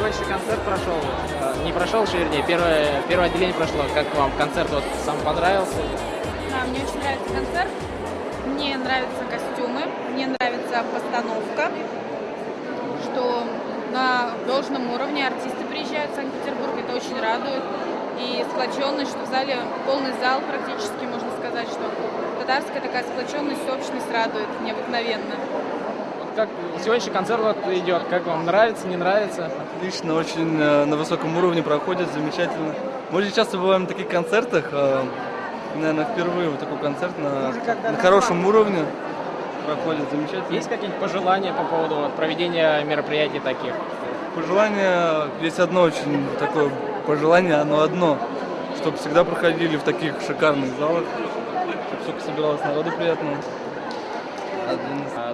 сегодняшний концерт прошел, не прошел, вернее, первое отделение прошло. Как вам концерт вот сам понравился? Да, мне очень нравится концерт, мне нравятся костюмы, мне нравится постановка, что на должном уровне артисты приезжают в Санкт-Петербург, это очень радует. И сплоченность, что в зале полный зал практически, можно сказать, что татарская такая сплоченность, общность радует необыкновенно. Как сегодняшний концерт вот идет, как вам нравится, не нравится? Отлично, очень на высоком уровне проходит, замечательно. Мы очень часто бываем на таких концертах, наверное, впервые вот такой концерт на хорошем уровне проходит, замечательно. Есть какие-нибудь пожелания по поводу вот, проведения мероприятий таких? Пожелание, есть одно очень такое пожелание, оно одно, чтобы всегда проходили в таких шикарных залах, чтобы столько собиралось народу приятного.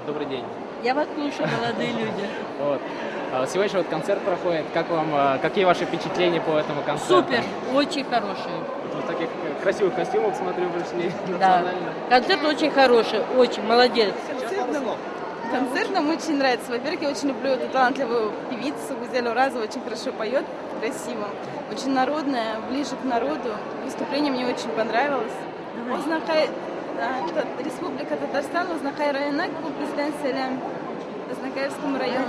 Добрый день. Я вас слушаю, молодые люди. Вот. Сегодня вот концерт проходит. Как вам, какие ваши впечатления по этому концерту? Супер, очень хорошие. Вот в таких красивых костюмах, смотрю, пришли. Да. Национально. Концерт очень хороший, очень, молодец. Концерт нам очень нравится. Во-первых, я очень люблю эту талантливую певицу Гузель Уразова, очень хорошо поет, красиво. Очень народная, ближе к народу. Выступление мне очень понравилось. Республика Татарстан, Узнахай района, президент Селям, Узнакаевскому району.